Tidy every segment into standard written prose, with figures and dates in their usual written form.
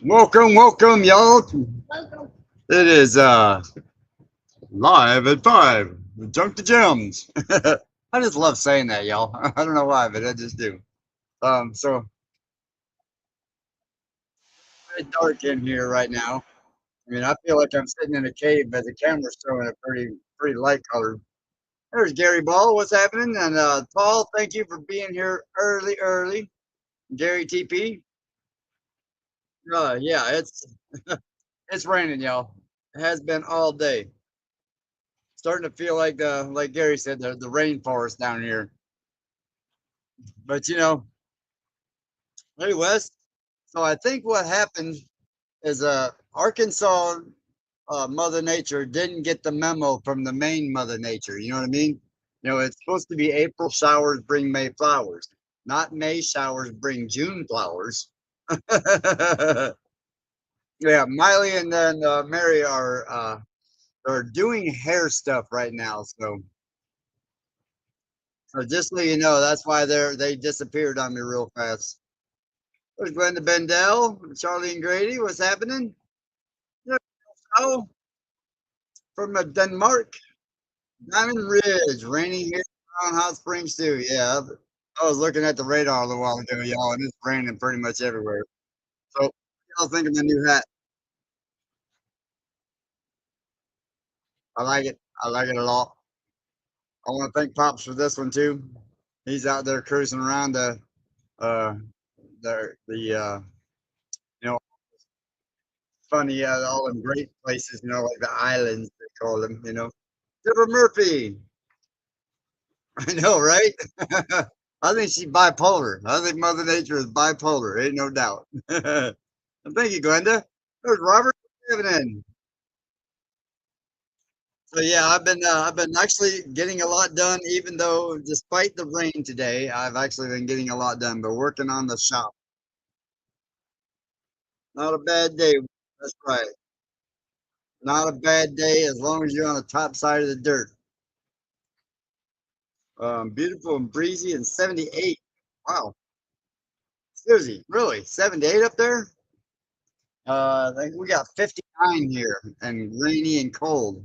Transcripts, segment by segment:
Welcome, y'all. It is live at 5. Junk to Gems. I just love saying that, y'all. I don't know why, but I just do. So it's dark in here right now. I mean, I feel like I'm sitting in a cave, but the camera's showing it pretty light colored. There's Gary Ball. What's happening? And Paul, thank you for being here early. Gary TP. Yeah, it's raining, y'all. It has been all day. Starting to feel like like Gary said, the rainforest down here. But hey Wes. So I think what happened is Arkansas Mother Nature didn't get the memo from the main Mother Nature. You know what I mean? It's supposed to be April showers bring May flowers, not May showers bring June flowers. Yeah, Miley and then Mary are doing hair stuff right now. So just so you know, that's why they disappeared on me real fast. There's Glenda Bendel, Charlie and Grady. What's happening? Yeah, oh, from Denmark, Diamond Ridge, raining here around Hot Springs too. Yeah, I was looking at the radar a little while ago, y'all, and it's raining pretty much everywhere. So, y'all think of my new hat? I like it. I like it a lot. I want to thank Pops for this one too. He's out there cruising around uh the you know funny all them great places, like the islands they call them. Deborah Murphy. I know, right? I think she's bipolar. I think Mother Nature is bipolar. Ain't no doubt. Thank you, Glenda. There's Robert Evan. So yeah, I've been actually getting a lot done, even though despite the rain today, I've actually been getting a lot done. But working on the shop, not a bad day. That's right, not a bad day as long as you're on the top side of the dirt. Beautiful and breezy and 78. Wow, Susie, really 78 up there? I think we got 59 here and rainy and cold.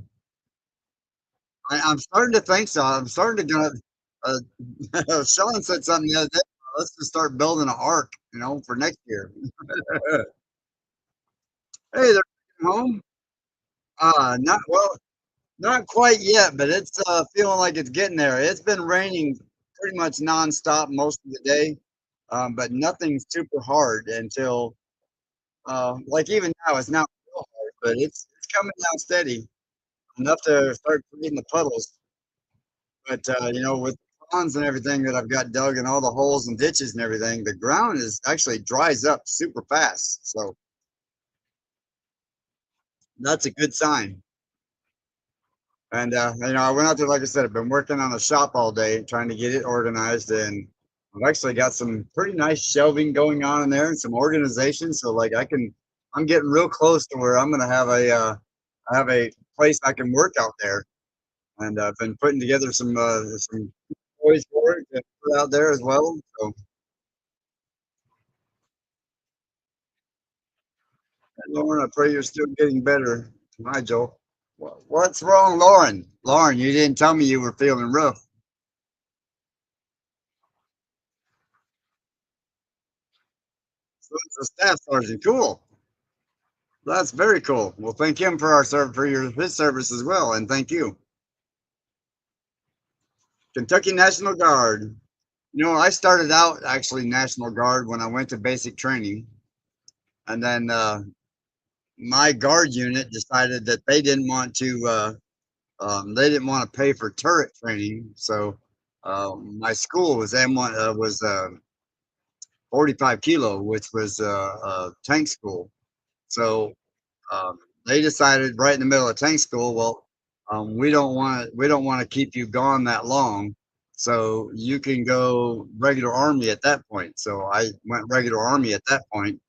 I'm starting to think so. I'm starting to gonna. Sean said something the other day. Let's just start building an ark, for next year. Hey, they're home. Not well, not quite yet, but it's feeling like it's getting there. It's been raining pretty much nonstop most of the day, but nothing super hard until like even now it's not real hard, but it's coming down steady enough to start creating the puddles. But with ponds and everything that I've got dug and all the holes and ditches and everything, the ground is actually dries up super fast. So that's a good sign. And I went out there, like I said, I've been working on the shop all day, trying to get it organized, and I've actually got some pretty nice shelving going on in there and some organization. So like I'm getting real close to where I'm gonna have a place I can work out there. And I've been putting together some toys for it to put out there as well. So Lauren, I pray you're still getting better. Hi, Joel. What's wrong, Lauren? Lauren, you didn't tell me you were feeling rough. So it's a staff sergeant. Cool. That's very cool. Well, thank him for his service as well, and thank you, Kentucky National Guard. I started out actually National Guard when I went to basic training, and then my guard unit decided that they didn't want to pay for turret training, so my school was M1 was 45 kilo, which was tank school. So they decided right in the middle of tank school, well, we don't want to keep you gone that long, so you can go regular army at that point. So I went regular army at that point,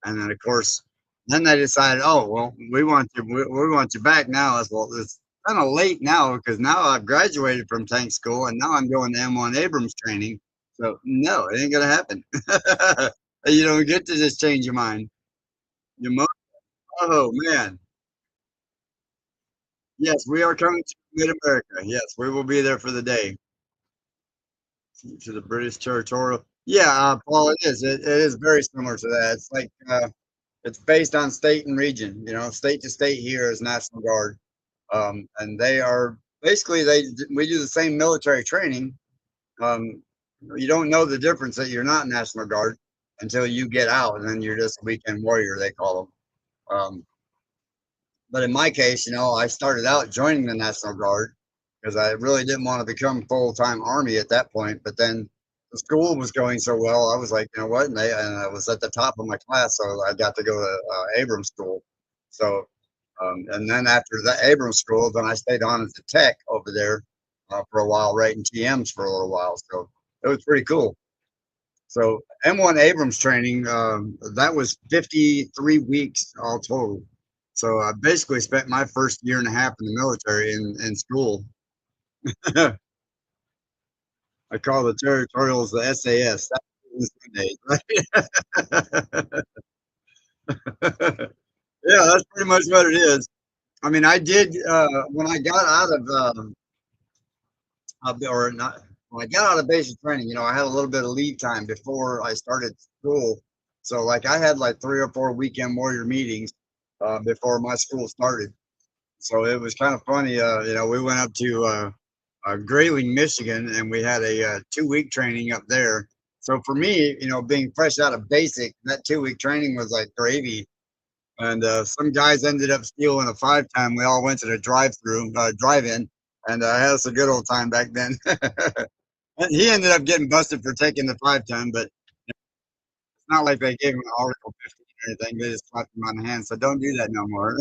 and then of course, then they decided, oh well, we want you back now. As well, it's kind of late now because now I've graduated from tank school and now I'm going to M1 Abrams training. So no, it ain't gonna happen. You don't get to just change your mind. You mo Oh, man. Yes, we are coming to Mid-America. Yes, we will be there for the day to the British territorial. Yeah, Paul, it is very similar to that. It's like, it's based on state and region, state to state here is National Guard. And they are basically we do the same military training. Um, you don't know the difference that you're not National Guard until you get out, and then you're just a weekend warrior, they call them. But in my case, I started out joining the National Guard because I really didn't want to become full time Army at that point. But then the school was going so well, I was like, you know what? And I was at the top of my class, so I got to go to Abrams school. So, and then after the Abrams school, then I stayed on as a tech over there for a while, writing TMs for a little while. So it was pretty cool. So M1 Abrams training, that was 53 weeks all total. So I basically spent my first year and a half in the military in school. I call the territorials the SAS. Right? Yeah, that's pretty much what it is. I mean, I did when I got out or not when I got out of basic training. I had a little bit of lead time before I started school. So like I had like 3 or 4 weekend warrior meetings before my school started. So it was kind of funny. We went up to Grayling, Michigan, and we had a 2 week training up there. So for me, being fresh out of basic, that 2 week training was like gravy. And some guys ended up stealing a 5 time. We all went to the drive-in, and had us a good old time back then. And he ended up getting busted for taking the 5 time, but it's not like they gave him an Article 15 or anything. They just slapped him on the hand. So don't do that no more.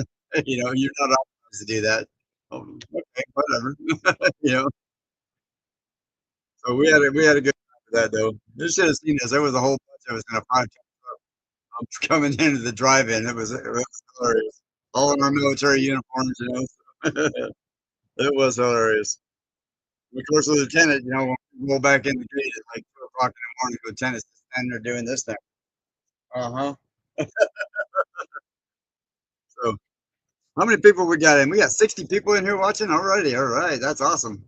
You're not authorized to do that. Okay, whatever. you know, so we had a good time with that though. You should have seen this. There was a whole bunch of us in a 5 time coming into the drive-in. It was hilarious. All in our military uniforms. It was hilarious. Of course, the lieutenant, when we roll back in the gate at like 2 o'clock in the morning, the lieutenant's just standing there doing this thing. Uh huh. So, how many people we got in? We got 60 people in here watching already. All right, that's awesome.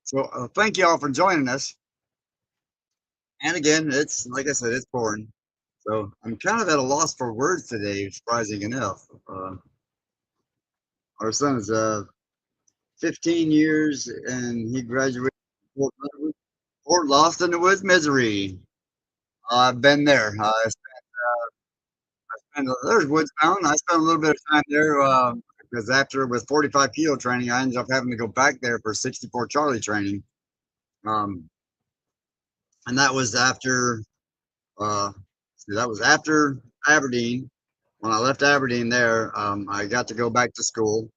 So, thank you all for joining us. And again, it's like I said, it's boring. So, I'm kind of at a loss for words today, surprising enough. Our son is 15 years and he graduated from Fort Lost in the Woods, Missouri. I've been there. There's Woods Mountain. I spent a little bit of time there because after with 45 kilo training, I ended up having to go back there for 64 Charlie training. Um, and uh, that was after Aberdeen. When I left Aberdeen there, I got to go back to school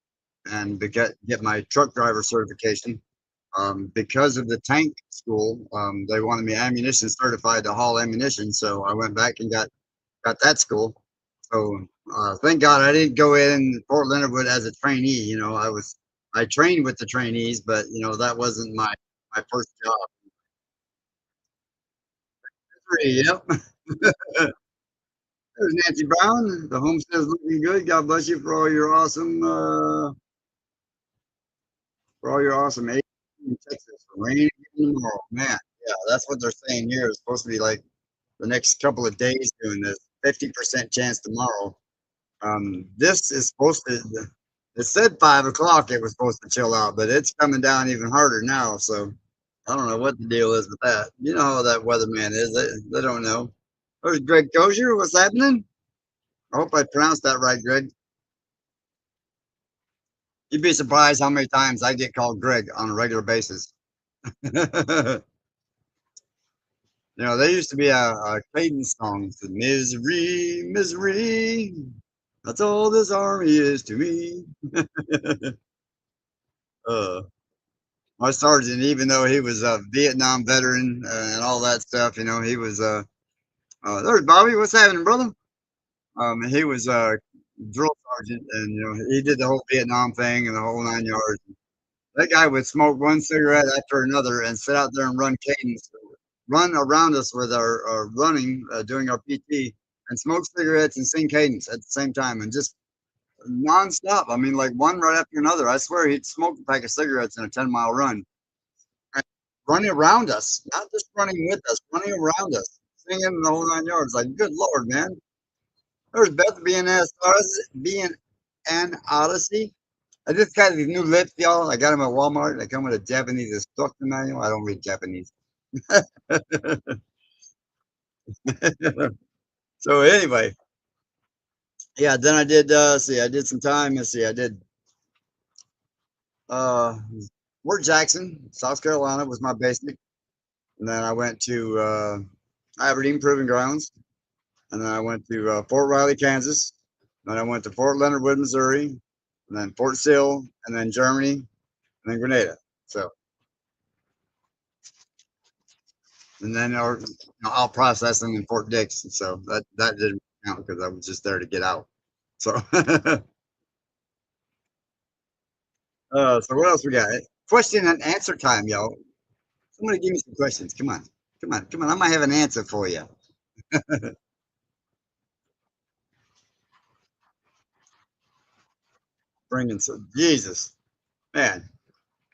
and get my truck driver certification. Because of the tank school, they wanted me ammunition certified to haul ammunition. So I went back and got that school. So thank God I didn't go in Fort Leonard Wood as a trainee. I trained with the trainees, but that wasn't my first job. Yep. There's Nancy Brown. The homestead's looking good. God bless you for all your awesome age in Texas. Rain tomorrow, man. Yeah, that's what they're saying here. It's supposed to be like the next couple of days doing this. 50% chance tomorrow. This is supposed to. It said 5 o'clock. It was supposed to chill out, but it's coming down even harder now. So I don't know what the deal is with that. You know how that weatherman is. They don't know. There's Greg Dozier. What's happening? I hope I pronounced that right, Greg. You'd be surprised how many times I get called Greg on a regular basis. There used to be a cadence song. It said, misery, misery. That's all this army is to me. uh, my sergeant, even though he was a Vietnam veteran and all that stuff, he was there's Bobby. What's happening, brother? He was a drill sergeant, and he did the whole Vietnam thing and the whole 9 yards. That guy would smoke one cigarette after another and sit out there and run cadence, run around us with our running, doing our PT, and smoke cigarettes and sing cadence at the same time, and just nonstop. I mean, like one right after another. I swear he'd smoke a pack of cigarettes in a 10-mile run, and running around us, not just running with us, running around us, singing the whole 9 yards. Like, good Lord, man. There's Beth being an odyssey. I just got these new lips, y'all. I got them at Walmart. They come with a Japanese instruction manual. I don't read Japanese. So anyway, yeah. Then I did. See, I did some time. Let's see. I did. Uh, Fort Jackson, South Carolina was my basic, and then I went to Aberdeen Proving Grounds, and then I went to Fort Riley, Kansas. Then I went to Fort Leonard Wood, Missouri, and then Fort Sill, and then Germany, and then Grenada. So, and then I'll process them in Fort Dix. So that didn't count because I was just there to get out. So, so what else we got? Question and answer time, y'all. Somebody give me some questions. Come on, come on, come on. I might have an answer for you. Bringing some Jesus, man.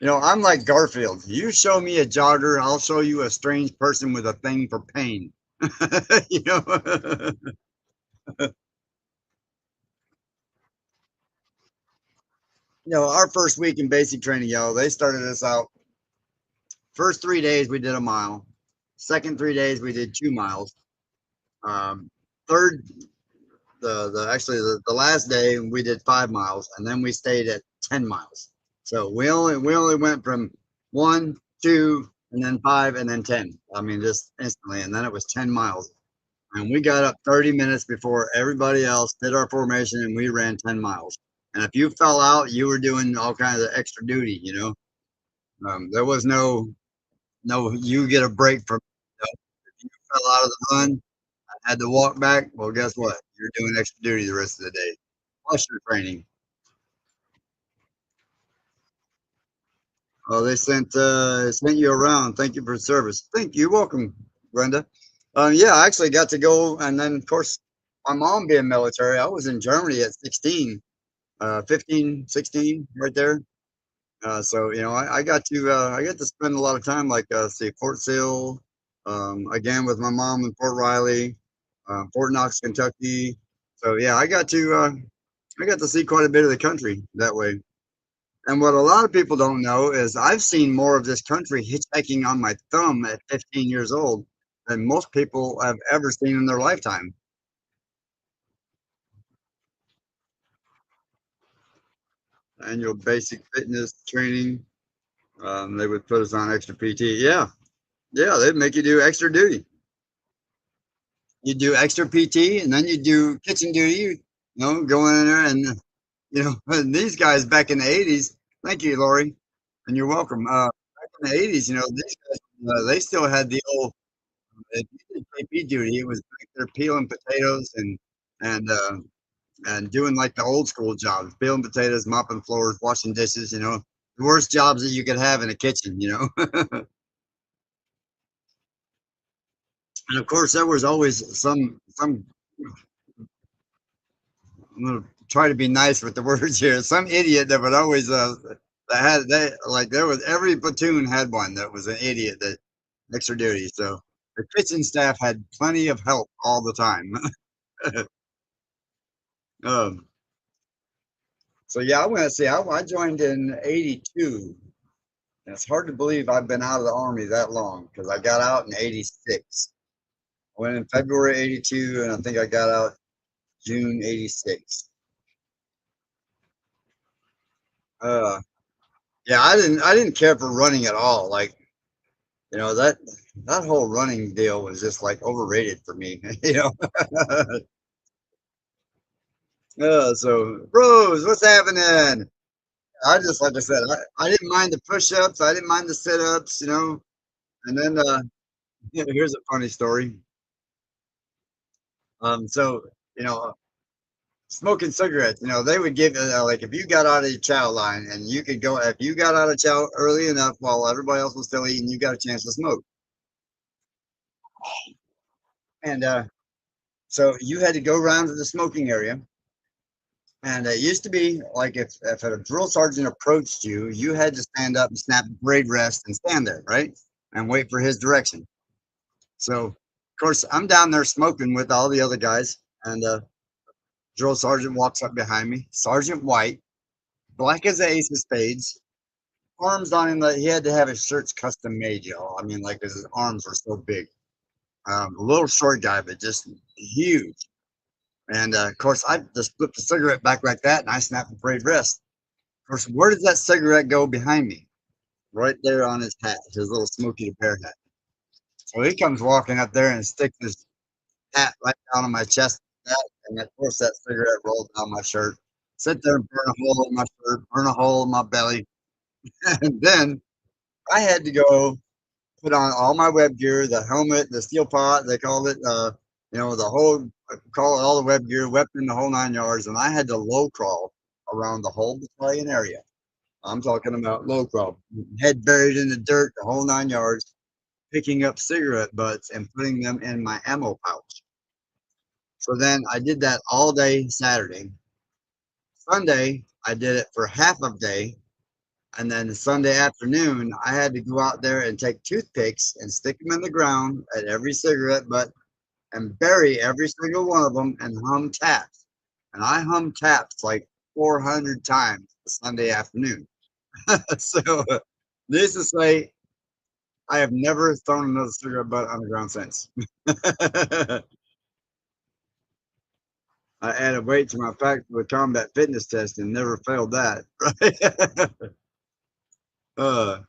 I'm like Garfield. You show me a jogger, I'll show you a strange person with a thing for pain. you know, our first week in basic training, they started us out. First 3 days we did a mile. Second 3 days we did 2 miles. Third, the last day we did 5 miles, and then we stayed at 10 miles. So we only went from 1, 2, and then 5, and then 10. I mean, just instantly, and then it was 10 miles. And we got up 30 minutes before everybody else, did our formation, and we ran 10 miles. And if you fell out, you were doing all kinds of extra duty. There was no, you get a break from, if you fell out of the run and had to walk back, well, guess what? You're doing extra duty the rest of the day. Plus your training. Oh, they sent you around. Thank you for service. Thank you. Welcome, Brenda. Yeah, I actually got to go, and then of course, my mom being military, I was in Germany at 16, 15, 16, right there. So I got to spend a lot of time, like see Fort Sill, again with my mom in Fort Riley, Fort Knox, Kentucky. So yeah, I got to see quite a bit of the country that way. And what a lot of people don't know is I've seen more of this country hitchhiking on my thumb at 15 years old than most people have ever seen in their lifetime. Annual basic fitness training. They would put us on extra PT. Yeah, yeah, they'd make you do extra duty. You do extra PT, and then you do kitchen duty. Go in there and and these guys back in the '80s. Thank you, Lori, and you're welcome. Back in the '80s, these guys they still had the old if you did KP duty. It was back there peeling potatoes and doing like the old school jobs, peeling potatoes, mopping floors, washing dishes. The worst jobs that you could have in a kitchen. And of course, there was always some. I'm gonna try to be nice with the words here. Some idiot that would always that had they like there was every platoon had one that was an idiot that extra duty. So the kitchen staff had plenty of help all the time. um, so yeah, I want to say I joined in '82. And it's hard to believe I've been out of the army that long because I got out in '86. I went in February '82, and I think I got out June '86. Uh, yeah, I didn't care for running at all. Like that whole running deal was just like overrated for me. So bros, what's happening? I just like I said, I didn't mind the push-ups, I didn't mind the sit-ups. And then here's a funny story. So you know, smoking cigarettes, they would give like if you got out of your chow line and you could go if you got out of chow early enough while everybody else was still eating, you got a chance to smoke. And So you had to go around to the smoking area. And it used to be like if a drill sergeant approached you, you had to stand up and snap the parade rest and stand there, right? And wait for his direction. So, of course, I'm down there smoking with all the other guys. And drill sergeant walks up behind me, Sergeant White, black as the ace of spades, arms on him. Like he had to have his shirts custom made, y'all. I mean, like, 'cause his arms were so big. A little short guy, but just huge. And of course, I just flipped the cigarette back like that, and I snapped the parade wrist. Of course, where does that cigarette go behind me? Right there on his hat, his little Smokey the Bear hat. So he comes walking up there and sticks his hat right down on my chest, and of course that cigarette rolled down my shirt. Sit there and burn a hole in my shirt, burn a hole in my belly, and then I had to go put on all my web gear, the helmet, the steel pot, they called it, the whole, call it all the web gear, weapon, the whole 9 yards, and I had to low crawl around the whole battalion area. I'm talking about low crawl, head buried in the dirt, the whole 9 yards, picking up cigarette butts and putting them in my ammo pouch. So then I did that all day Saturday. Sunday, I did it for half of day. And then Sunday afternoon, I had to go out there and take toothpicks and stick them in the ground at every cigarette butt and bury every single one of them and hum taps. And I hum taps like 400 times Sunday afternoon. So, needless to say, I have never thrown another cigarette butt on the ground since. I added weight to my factory combat fitness test and never failed that. Right? uh,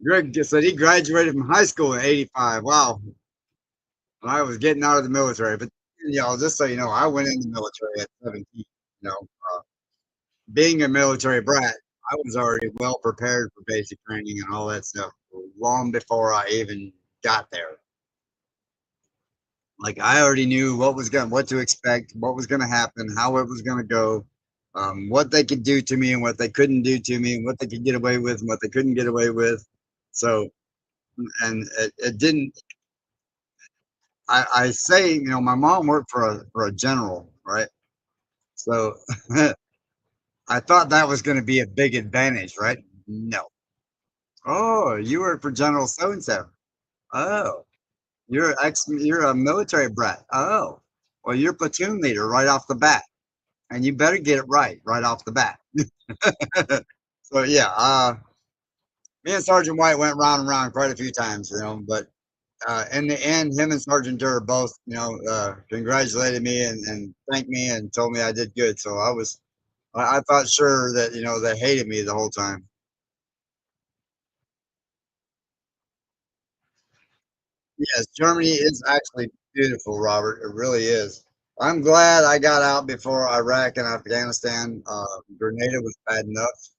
Greg said he graduated from high school in '85. Wow, when I was getting out of the military. But y'all, just so you know, I went in the military at 17. You know, being a military brat, I was already well prepared for basic training and all that stuff long before I even got there. Like I already knew what to expect, what was gonna happen, how it was gonna go, what they could do to me and what they couldn't do to me, and what they could get away with and what they couldn't get away with. So, and it didn't. I say, my mom worked for a general, right? So I thought that was going to be a big advantage, right? No. Oh, you work for General so and so. Oh, you're a military brat. Oh, well, you're platoon leader right off the bat, and you better get it right off the bat. So yeah, me and Sergeant White went round and round quite a few times, but in the end, him and Sergeant Durr both, congratulated me and thanked me and told me I did good. So I thought sure that they hated me the whole time. Yes, Germany is actually beautiful, Robert. It really is. I'm glad I got out before Iraq and Afghanistan. Grenada was bad enough,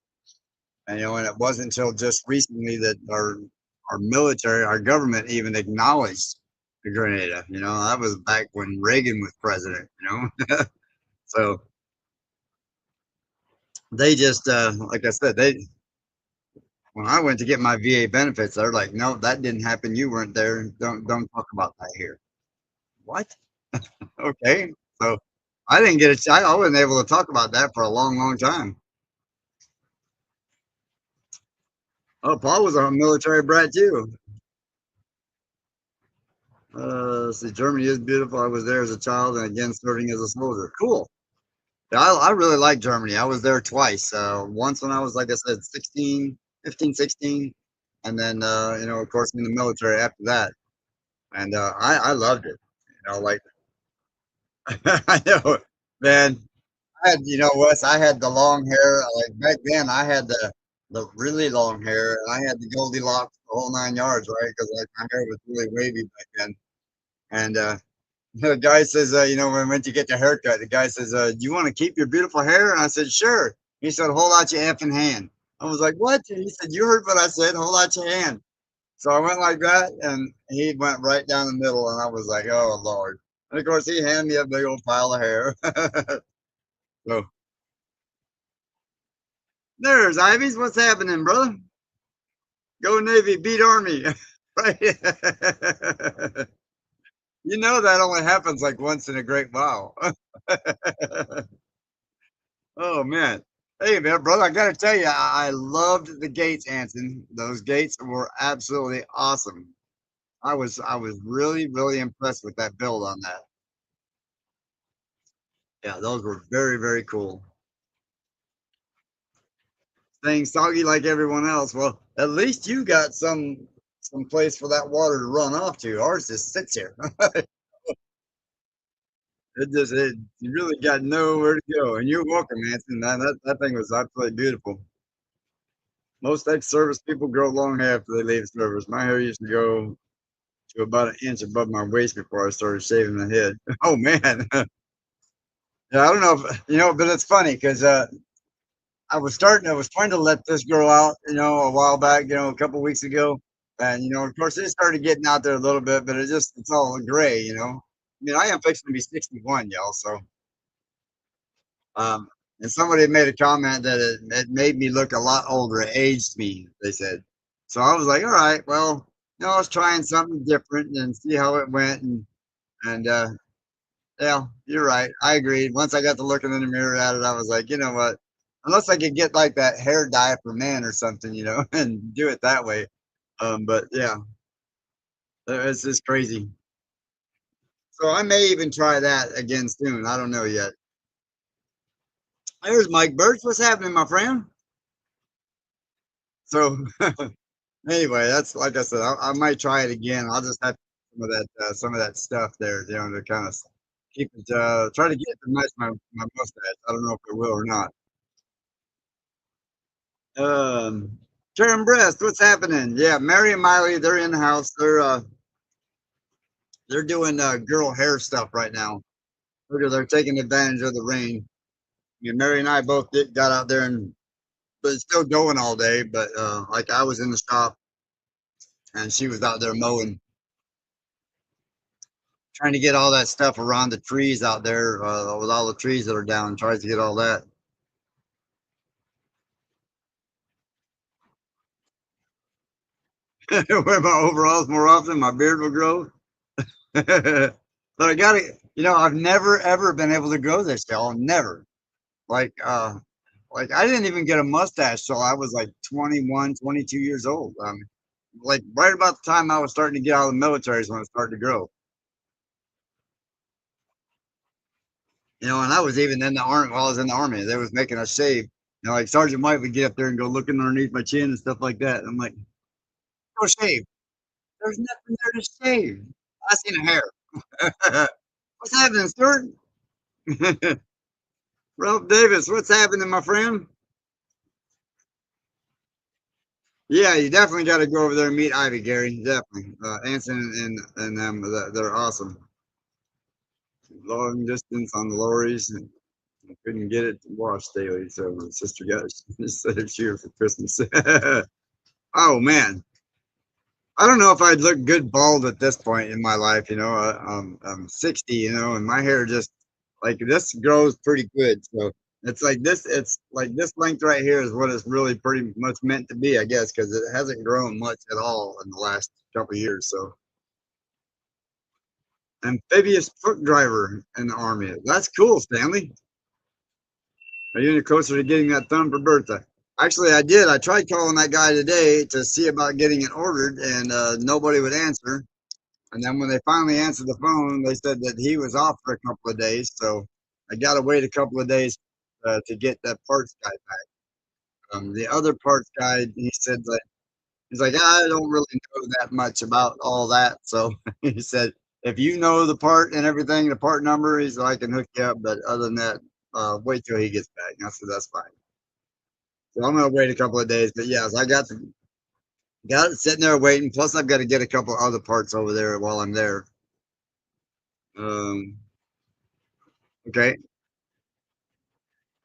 and it wasn't until just recently that our military, our government, even acknowledged the Grenada. That was back when Reagan was president. So they just, like I said, they when I went to get my VA benefits, they're like, "No, that didn't happen. You weren't there. Don't talk about that here." What? Okay. So I didn't get a chance. I wasn't able to talk about that for a long, long time. Oh, Paul was a military brat too. Let's see, Germany is beautiful. I was there as a child and again serving as a soldier. Cool. Yeah, I really like Germany. I was there twice. Once when I was, like I said, 16, 15, 16. And then, of course, in the military after that. And I loved it. Like, I know, man. Wes, I had the long hair. Like back then, I had the really long hair, and I had the Goldilocks, the whole 9 yards, right? Because like my hair was really wavy back then. And the guy says, when we went to get the haircut, the guy says, "Do you want to keep your beautiful hair?" And I said, "Sure." He said, "Hold out your effing hand." I was like, "What?" And he said, "You heard what I said. Hold out your hand." So I went like that, and he went right down the middle, and I was like, "Oh Lord!" And of course, he handed me a big old pile of hair. So there's Ivies. What's happening, brother? Go Navy, beat Army. Right? You know that only happens like once in a great while. Oh man. Hey man, brother, I gotta tell you, I loved the gates, Anson. Those gates were absolutely awesome. I was really, really impressed with that build on that. Yeah, those were very, very cool. Staying soggy like everyone else. Well, at least you got some place for that water to run off to. Ours just sits here. You really got nowhere to go. And you're welcome, Anson. That thing was absolutely beautiful. Most ex-service people grow long hair after they leave service. My hair used to go to about an inch above my waist before I started shaving the head. Oh man. Yeah, I don't know if but it's funny because I was trying to let this grow out, a while back, a couple weeks ago. And of course it started getting out there a little bit, but it's all gray. I mean, I am fixing to be 61, y'all. So um and somebody made a comment that it made me look a lot older. It aged me, they said. So I was like, all right, well, I was trying something different and see how it went. And yeah, you're right. I agreed. Once I got to looking in the mirror at it, I was like, you know what? Unless I could get like that hair dye for men or something, and do it that way. But yeah, it's just crazy. So I may even try that again soon. I don't know yet. There's Mike Birch. What's happening, my friend? So anyway, that's like I said. I might try it again. I'll just have some of that stuff there, to kind of keep it. Try to get it to match my mustache. I don't know if it will or not. Um, Karen Breast, what's happening? Yeah, Mary and Miley, they're in the house. They're doing girl hair stuff right now. They're taking advantage of the rain. Mary and I both got out there, but it's still going all day. But like I was in the shop and she was out there mowing, trying to get all that stuff around the trees out there, with all the trees that are down. Tries to get all that. Wear my overalls more often. My beard will grow. But I gotta, I've never ever been able to grow this, y'all. Never. Like, I didn't even get a mustache till I was like 21, 22 years old. Like right about the time I was starting to get out of the military is when it started to grow. And I was even in the army while I was in the army. They was making us shave. Like Sergeant White would get up there and go looking underneath my chin and stuff like that. I'm like, go shave. There's nothing there to shave. I seen a hair. What's happening, Stuart? Ralph Davis, what's happening, my friend? Yeah, you definitely got to go over there and meet Ivy, Gary. Definitely. Anson and them, they're awesome. Long distance on the lorries. And I couldn't get it washed daily, so my sister got it set it here for Christmas. Oh man, I don't know if I'd look good bald at this point in my life. I'm 60, and my hair just like this grows pretty good. So it's like this. It's like this length right here is what it's really pretty much meant to be, I guess, because it hasn't grown much at all in the last couple of years. So amphibious truck driver in the army. That's cool, Stanley. Are you any closer to getting that thumb for birthday? Actually, I did. I tried calling that guy today to see about getting it ordered, and nobody would answer. And then when they finally answered the phone, they said that he was off for a couple of days. So I got to wait a couple of days to get that parts guy back. The other parts guy, he said that he's like, I don't really know that much about all that. So he said, if you know the part and everything, the part number, he's like, I can hook you up. But other than that, wait till he gets back. And I said, that's fine. So I'm gonna wait a couple of days. But yes, got it sitting there waiting. Plus, I've got to get a couple other parts over there while I'm there. Um, okay,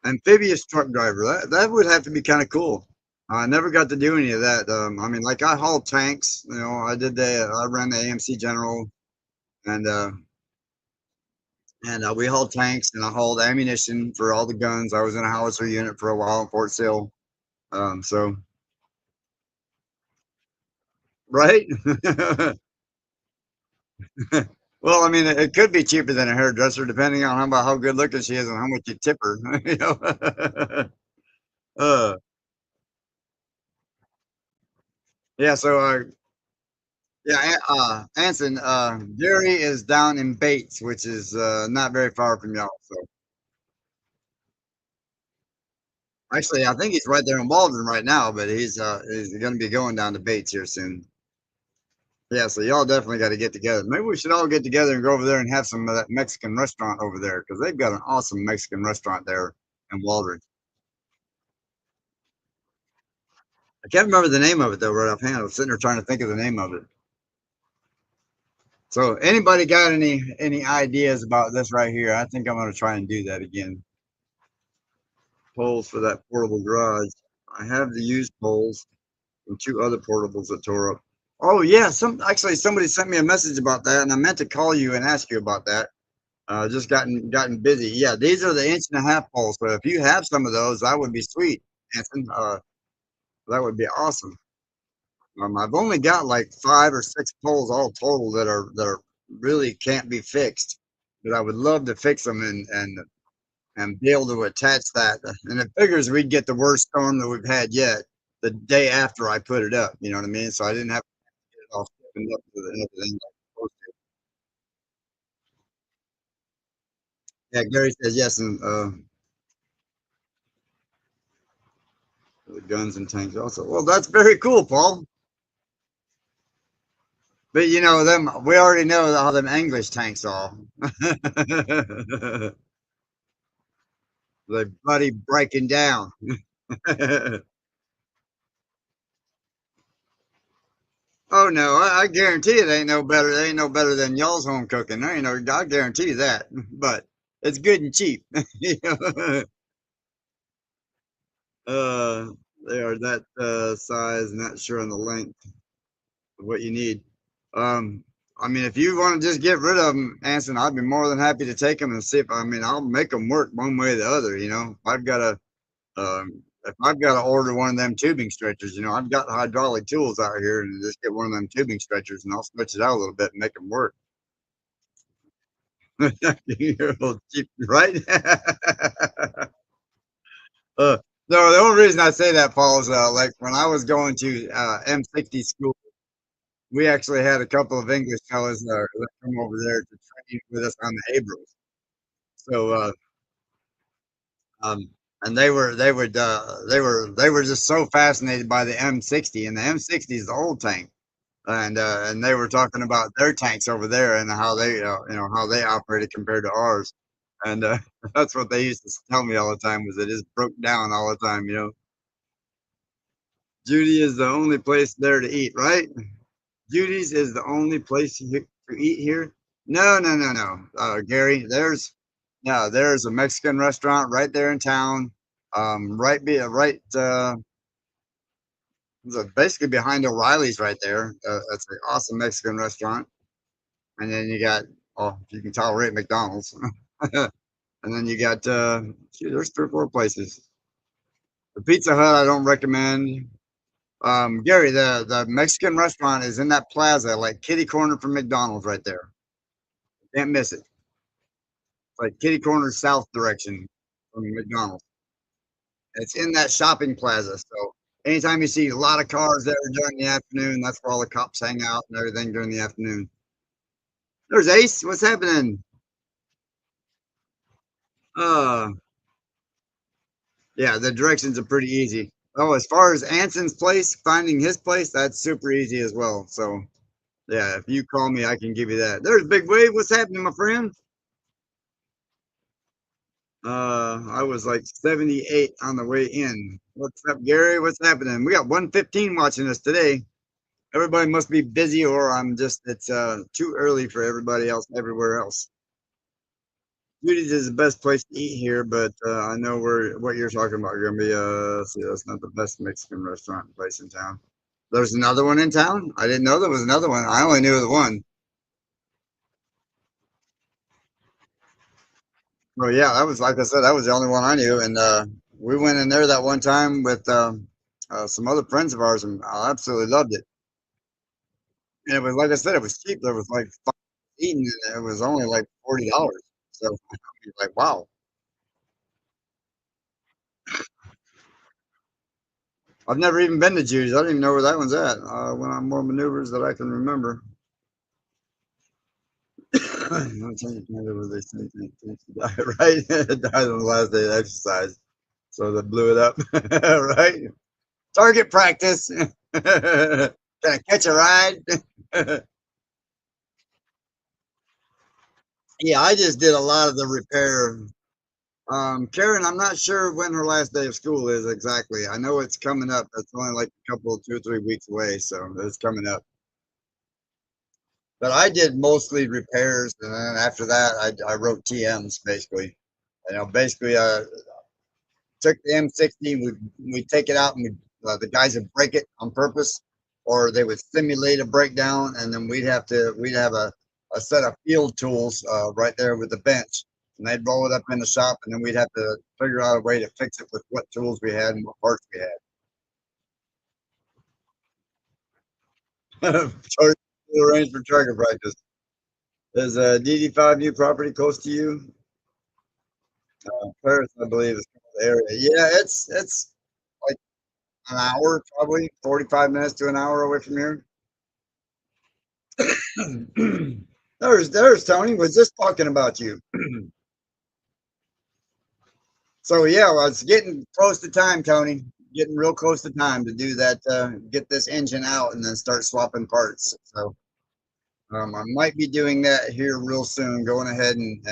amphibious truck driver. That would have to be kind of cool. I never got to do any of that. I mean, like I hauled tanks. I ran the AMC General, and we hauled tanks, and I hauled ammunition for all the guns. I was in a howitzer unit for a while in Fort Sill. So right. Well, I mean, it could be cheaper than a hairdresser, depending on how good looking she is and how much you tip her. You know. uh, yeah. So, yeah, Anson, Gary is down in Bates, which is not very far from y'all. So, actually, I think he's right there in Walden right now, but he's going to be going down to Bates here soon. Yeah, so y'all definitely got to get together. Maybe we should all get together and go over there and have some of that Mexican restaurant over there because they've got an awesome Mexican restaurant there in Waldron. I can't remember the name of it though, right offhand. I was sitting there trying to think of the name of it. So, anybody got any ideas about this right here? I think I'm going to try and do that again. Poles for that portable garage. I have the used poles and two other portables that tore up. Oh yeah, somebody sent me a message about that, and I meant to call you and ask you about that. Just gotten busy. Yeah, these are the inch and a half poles. So if you have some of those, that would be sweet, Anson. That would be awesome. I've only got like 5 or 6 poles all total that are really can't be fixed, but I would love to fix them and be able to attach that. And it figures we'd get the worst storm that we've had yet the day after I put it up. You know what I mean? So I didn't have to get it all opened up to the everything like supposed to. Yeah, Gary says yes, and the guns and tanks also. Well, that's very cool, Paul. But you know them. We already know how them English tanks are. They bloody breaking down. Oh no, I guarantee it ain't no better. It ain't no better than y'all's home cooking. There ain't no. I guarantee you that. But it's good and cheap. You know? uh, they are that size, not sure on the length of what you need. Um, I mean, if you want to just get rid of them, Anson, I'd be more than happy to take them and see if I mean I'll make them work one way or the other. You know, if I've got to order one of them tubing stretchers, you know, I've got hydraulic tools out here and just get one of them tubing stretchers and I'll stretch it out a little bit and make them work. Cheap, right? uh, no, the only reason I say that, Paul, is like when I was going to M60 school, we actually had a couple of English fellas that come over there to train with us on the Abrams. So, um, and they were just so fascinated by the M60, and the M60 is the old tank, and they were talking about their tanks over there and how they how they operated compared to ours, and that's what they used to tell me all the time was it just broke down all the time. You know, Judy is the only place there to eat, right? Judy's is the only place to eat here. No, no, no, no, Gary. There's a Mexican restaurant right there in town. Right, basically behind O'Reilly's right there. That's an awesome Mexican restaurant. And then you got, oh, if you can tolerate McDonald's. And then you got, there's 3 or 4 places. The Pizza Hut, I don't recommend. Gary, the Mexican restaurant is in that plaza, like kitty corner from McDonald's right there. Can't miss it. It's like kitty corner south direction from McDonald's. It's in that shopping plaza. So anytime you see a lot of cars there during the afternoon, that's where all the cops hang out and everything during the afternoon. There's Ace. What's happening? Uh, yeah, the directions are pretty easy. Oh, as far as Anson's place, finding his place, that's super easy as well. So yeah, if you call me, I can give you that. There's Big Wave. What's happening, my friend? I was like 78 on the way in. What's up, Gary? What's happening? We got 115 watching us today. Everybody must be busy, or it's too early for everybody else everywhere else. Judy's is the best place to eat here, but I know what you're talking about. You're gonna be see, that's not the best Mexican restaurant place in town. There's another one in town. I didn't know there was another one. I only knew the one. Well, yeah, that was like I said, that was the only one I knew, and we went in there that one time with some other friends of ours, and I absolutely loved it. And it was like I said, it was cheap. There was like eating, and it was only like $40. So I was like, wow. I've never even been to Judy's. I don't even know where that one's at. Went on more maneuvers that I can remember. I'm trying to remember where they say things to die, right? Died on the last day of exercise. So they blew it up, right? Target practice. Can I catch a ride? Yeah, I just did a lot of the repair. Karen, I'm not sure when her last day of school is exactly. I know it's coming up. It's only like a couple, 2 or 3 weeks away, so it's coming up. But I did mostly repairs, and then after that, I wrote TMs basically. Basically, took the M60, we take it out, and the guys would break it on purpose, or they would simulate a breakdown, and then we'd have a set of field tools right there with the bench, and they'd roll it up in the shop, and then we'd have to figure out a way to fix it with what tools we had and what parts we had. Charge arrange for target practice. Is DD5 new property close to you? Paris, I believe, is the area. Yeah, it's like an hour, probably 45 minutes to an hour away from here. There's Tony. Was just talking about you. So yeah, well, it's getting close to time, Tony. Getting real close to time to do that. Get this engine out and then start swapping parts. So I might be doing that here real soon. Going ahead and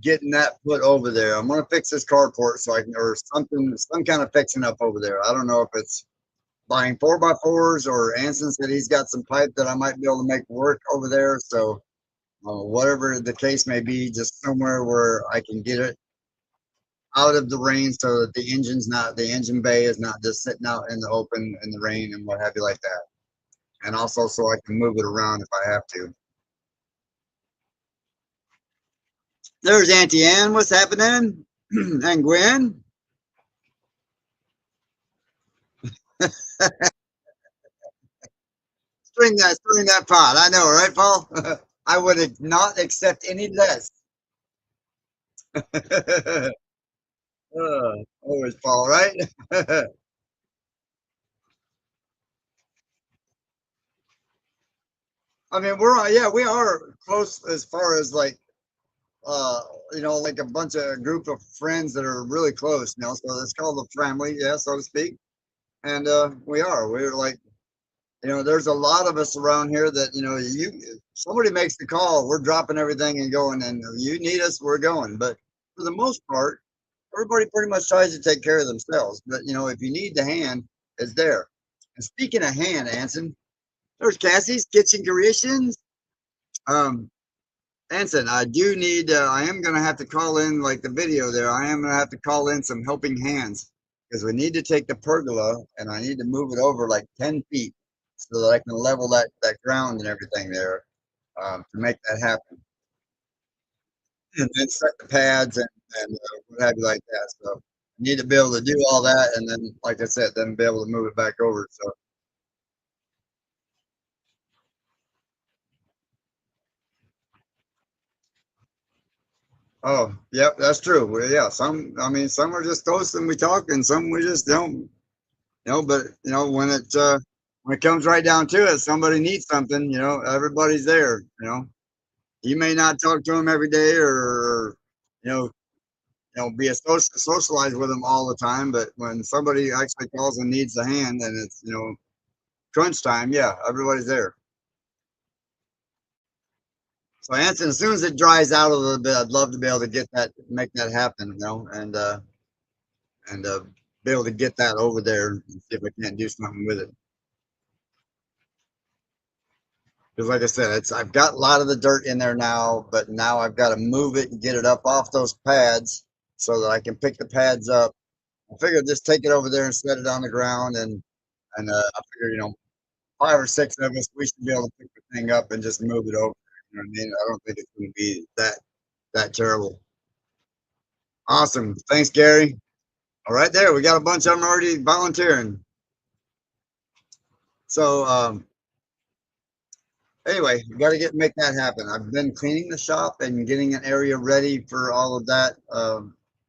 getting that put over there. I'm gonna fix this carport so I can, or something, some kind of fixing up over there. I don't know if it's buying 4x4s, or Anson said he's got some pipe that I might be able to make work over there. So whatever the case may be, just somewhere where I can get it out of the rain so that the engine bay is not just sitting out in the open in the rain and what have you like that. And also so I can move it around if I have to. There's Auntie Ann. What's happening? And Gwen. String that pot. I know, right, Paul? I would not accept any less. Always Paul, right? I mean, yeah, we are close as far as like uh like a bunch of group of friends that are really close, so it's called a family, yeah, so to speak. And we're like, there's a lot of us around here that, somebody makes the call, we're dropping everything and going, and you need us, we're going. But for the most part, everybody pretty much tries to take care of themselves. But if you need the hand, it's there. And speaking of hand, Anson, there's Cassie's Kitchen Creations. um Anson, I do need, I am going to have to call in, like the video there, I am going to have to call in some helping hands because we need to take the pergola and I need to move it over like 10 feet so that I can level that ground and everything there, to make that happen. And then set the pads and what have you like that. So I need to be able to do all that. And then, like I said, then be able to move it back over. So, oh, yep, that's true. Well, yeah, I mean, some are just close and we talk, and some we just don't. But when it comes right down to it, somebody needs something. Everybody's there. You may not talk to them every day, or you know, be a socialize with them all the time. But when somebody actually calls and needs a hand, and it's crunch time, yeah, everybody's there. So Anson, as soon as it dries out a little bit, I'd love to be able to make that happen. And be able to get that over there and see if I can't do something with it. Because like I said, I've got a lot of the dirt in there now, but now I've got to move it and get it up off those pads so that I can pick the pads up. I figured just take it over there and set it on the ground, and I figure 5 or 6 of us, we should be able to pick the thing up and just move it over. You know what I mean? I don't think it's going to be that terrible. Awesome. Thanks, Gary. All right, there we got a bunch of them already volunteering. So Anyway, you got to make that happen. I've been cleaning the shop and getting an area ready for all of that,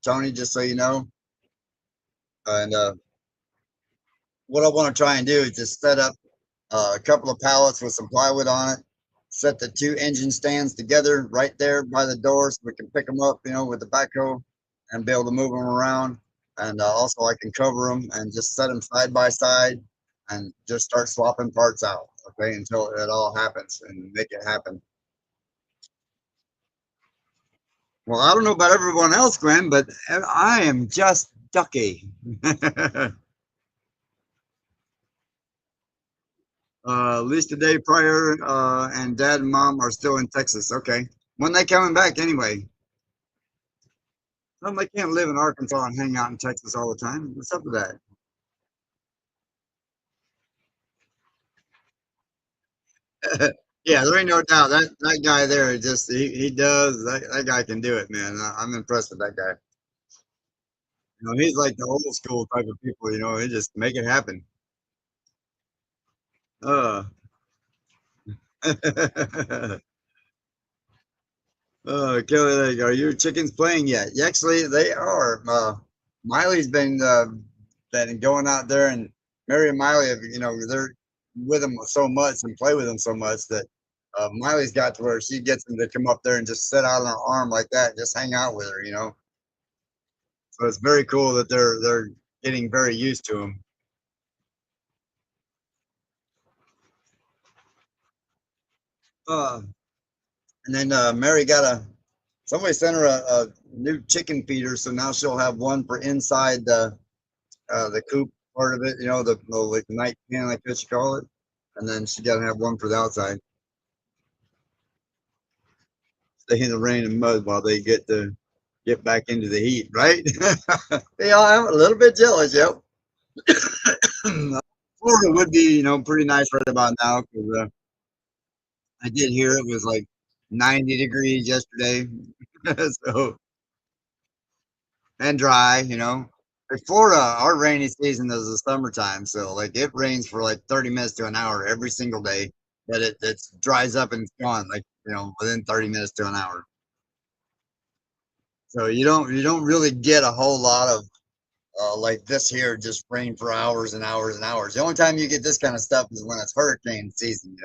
Tony. Just so you know, and what I want to try and do is just set up a couple of pallets with some plywood on it. Set the two engine stands together right there by the door so we can pick them up, with the backhoe and be able to move them around. And also, I can cover them and just set them side by side and just start swapping parts out, okay, until it all happens and make it happen. Well, I don't know about everyone else, Glenn, but I am just ducky. At least a day prior, and dad and mom are still in Texas. Okay. When they coming back anyway? Well, they can't live in Arkansas and hang out in Texas all the time. What's up with that? Yeah, there ain't no doubt that guy there just he does that guy can do it, man. I'm impressed with that guy. He's like the old school type of people. He just make it happen. Uh, Kelly, like, are your chickens playing yet? Yeah, actually, they are. Miley's been going out there, and Mary and Miley have, they're with them so much and play with them so much that Miley's got to where she gets them to come up there and just sit out on her arm like that, and just hang out with her. So it's very cool that they're getting very used to them. Uh, and then Mary got somebody sent her a new chicken feeder, so now she'll have one for inside the coop part of it, the like night pen, like what you call it, and then she got to have one for the outside. Stay in the rain and mud while they get back into the heat, right? Yeah, I'm a little bit jealous. Yep. Florida would be, pretty nice right about now because I did hear it was like 90 degrees yesterday, so and dry. In Florida, our rainy season is the summertime, so like it rains for like 30 minutes to an hour every single day, but it dries up and it's gone like within 30 minutes to an hour. So you don't really get a whole lot of like this here, just rain for hours and hours and hours. The only time you get this kind of stuff is when it's hurricane season.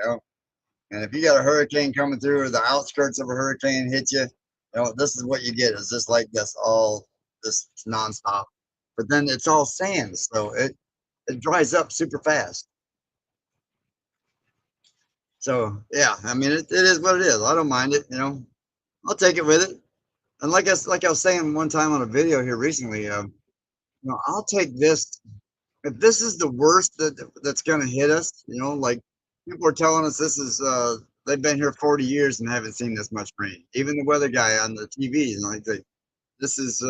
And if you got a hurricane coming through or the outskirts of a hurricane hit you, this is what you get. It's just like this all this nonstop. But then it's all sand, so it dries up super fast. So yeah, I mean it is what it is. I don't mind it. I'll take it with it. And like I was saying one time on a video here recently, I'll take this if this is the worst that's gonna hit us. Like people are telling us this is they've been here 40 years and haven't seen this much rain. Even the weather guy on the TV, like this is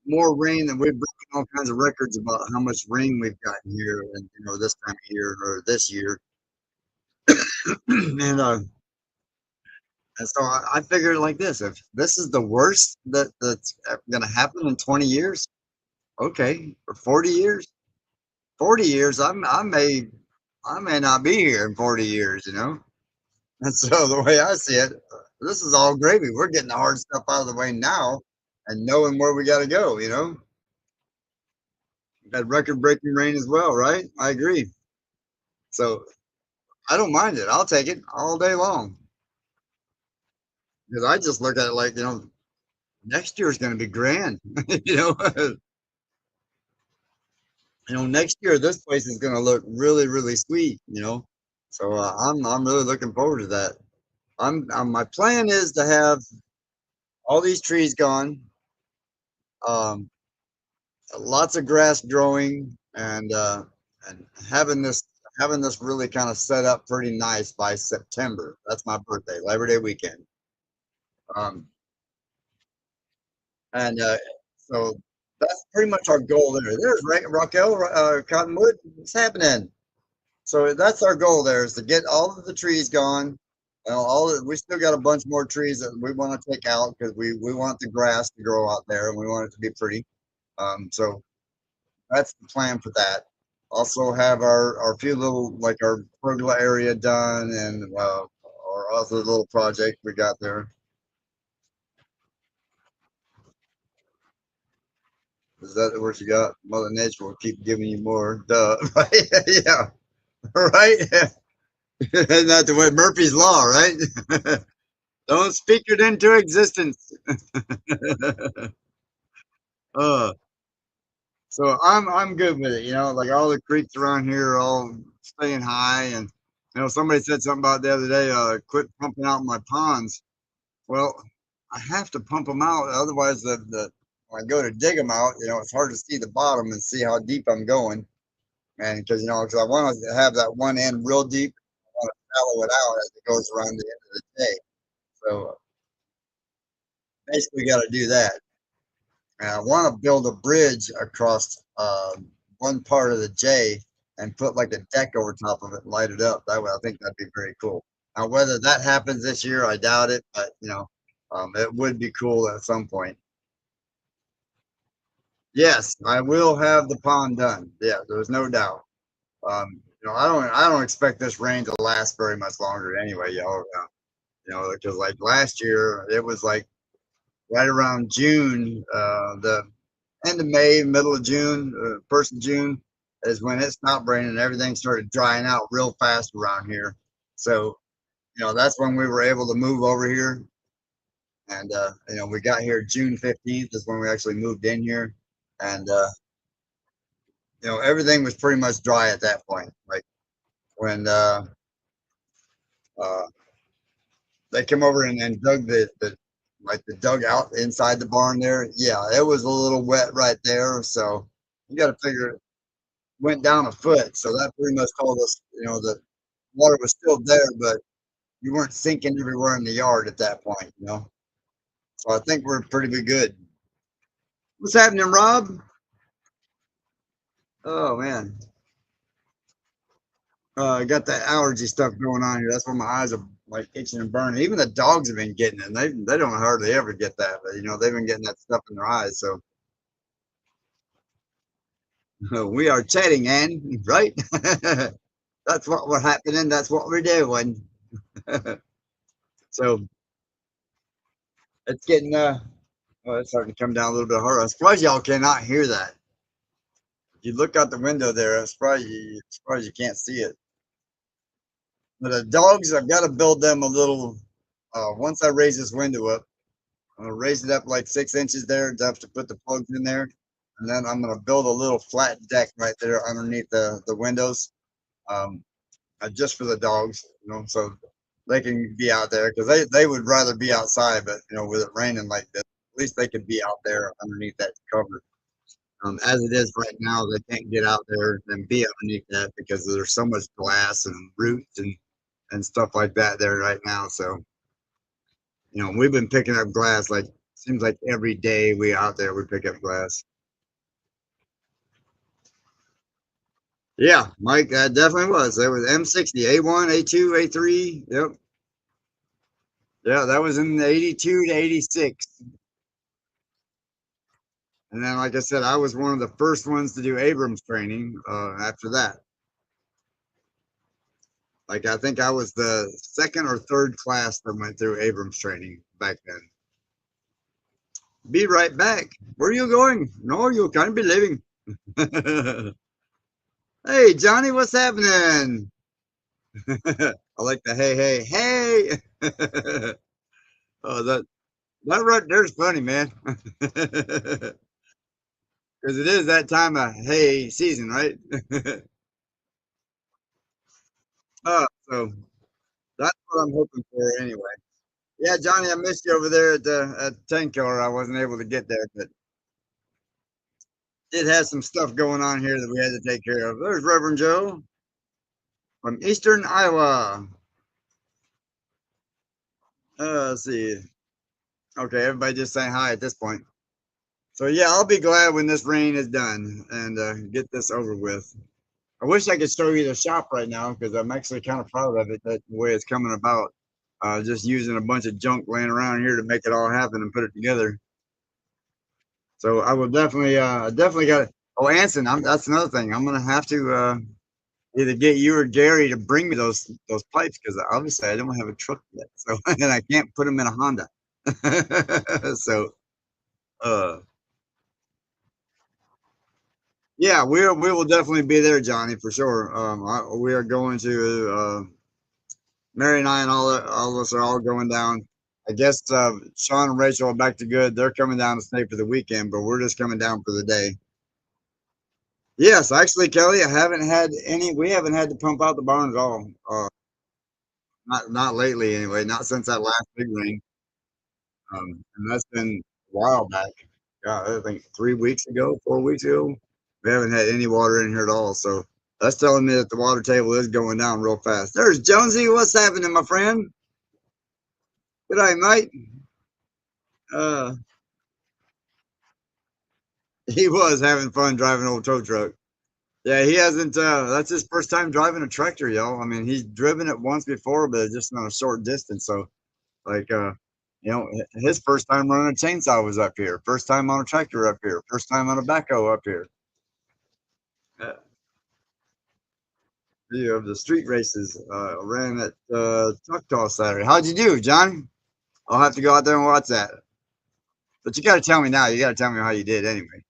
more rain than we've broken all kinds of records about how much rain we've gotten here and this time of year or this year. And so I figured like this: if this is the worst that's going to happen in 20 years, okay, for 40 years, 40 years, I may not be here in 40 years. And so the way I see it, this is all gravy. We're getting the hard stuff out of the way now, and knowing where we got to go. We've had record-breaking rain as well, right? I agree. So I don't mind it. I'll take it all day long because I just look at it like next year is going to be grand. you know, next year this place is going to look really, really sweet. So I'm really looking forward to that. My plan is to have all these trees gone, um, lots of grass growing, and having this really kind of set up pretty nice by September. That's my birthday, Labor Day weekend. Um, and so that's pretty much our goal there. There's Raquel Cottonwood. What's happening? So that's our goal there is to get all of the trees gone. We still got a bunch more trees that we want to take out because we want the grass to grow out there and we want it to be pretty. So that's the plan for that. Also have our few little like our pergola area done and our other little project we got there. Is that what you got? Mother Nature will keep giving you more. Duh. Right? Yeah. Right. Isn't that the way Murphy's law, right? Don't speak it into existence. uh, so I'm good with it. You know, like all the creeks around here are all staying high, and somebody said something about the other day. Quit pumping out my ponds. Well, I have to pump them out, otherwise the when I go to dig them out, it's hard to see the bottom and see how deep I'm going, and because I want to have that one end real deep, I want to shallow it out as it goes around the end of the day. So basically, got to do that. And I want to build a bridge across one part of the J and put like a deck over top of it and light it up. That way, I think that'd be very cool. Now, whether that happens this year, I doubt it, but it would be cool at some point. Yes, I will have the pond done. Yeah, there's no doubt. I don't expect this rain to last very much longer anyway. Because like last year, it was like right around June, the end of May, middle of June, 1st of June is when it stopped raining and everything started drying out real fast around here. So, that's when we were able to move over here. And, we got here June 15th is when we actually moved in here. And, everything was pretty much dry at that point. Like when uh, they came over and dug the dugout inside the barn there. Yeah, it was a little wet right there. So you got to figure it went down a foot. So that pretty much told us, that water was still there, but you weren't sinking everywhere in the yard at that point. So I think we're pretty good. What's happening, Rob? Oh man, I got that allergy stuff going on here. That's why my eyes are like itching and burning. Even the dogs have been getting it. And they don't hardly ever get that, but they've been getting that stuff in their eyes. So we are chatting, Ann, right? That's what we're happening. That's what we're doing. So it's getting oh, it's starting to come down a little bit harder. I'm surprised y'all cannot hear that. If you look out the window there, I'm surprised you can't see it. But the dogs, I've got to build them a little. Once I raise this window up, I'm gonna raise it up like 6 inches there, enough to put the plugs in there, and then I'm gonna build a little flat deck right there underneath the windows, um, just for the dogs, so they can be out there because they would rather be outside, but with it raining like this, at least they could be out there underneath that cover. As it is right now, they can't get out there and be underneath that because there's so much glass and roots and stuff like that there right now. So, we've been picking up glass like seems like every day we out there we pick up glass. Yeah, Mike, that definitely was. There was M60, A1, A2, A3. Yep. Yeah, that was in 82 to 86. And then, like I said, I was one of the first ones to do Abrams training after that. Like I think I was the second or third class that went through Abrams training back then. Be right back. Where are you going? No, you can't be leaving. Hey, Johnny, what's happening? I like the hey, hey, hey. Oh, that right there's funny, man. Because it is that time of hay season, right? So that's what I'm hoping for anyway. Yeah, Johnny, I missed you over there at the tank killer. I wasn't able to get there, but did have some stuff going on here that we had to take care of. There's Reverend Joe from Eastern Iowa. Let's see. Okay, everybody just saying hi at this point. So yeah, I'll be glad when this rain is done and get this over with. I wish I could show you the shop right now because I'm actually kind of proud of it, that the way it's coming about. Just using a bunch of junk laying around here to make it all happen and put it together. So I will definitely got it. Oh, Anson, that's another thing. I'm gonna have to either get you or Gary to bring me those pipes because obviously I don't have a truck yet, so and I can't put them in a Honda. So, uh, yeah, we will definitely be there, Johnny, for sure. We are going to Mary and I and all of us are all going down. I guess Sean and Rachel are back to good. They're coming down to stay for the weekend, but we're just coming down for the day. Yes, actually, Kelly, I haven't had any. We haven't had to pump out the barn at all. Not lately, anyway. Not since that last big rain. And that's been a while back. God, I think 3 weeks ago, 4 weeks ago. We haven't had any water in here at all. So that's telling me that the water table is going down real fast. There's Jonesy. What's happening, my friend? Good day, mate. Uh, he was having fun driving an old tow truck. Yeah, he hasn't. That's his first time driving a tractor, y'all. I mean, he's driven it once before, but just on a short distance. So, like, his first time running a chainsaw was up here. First time on a tractor up here. First time on a backhoe up here. Uh, the street races ran at Choctaw Saturday. How'd you do, John? I'll have to go out there and watch that. But you got to tell me now. You got to tell me how you did anyway.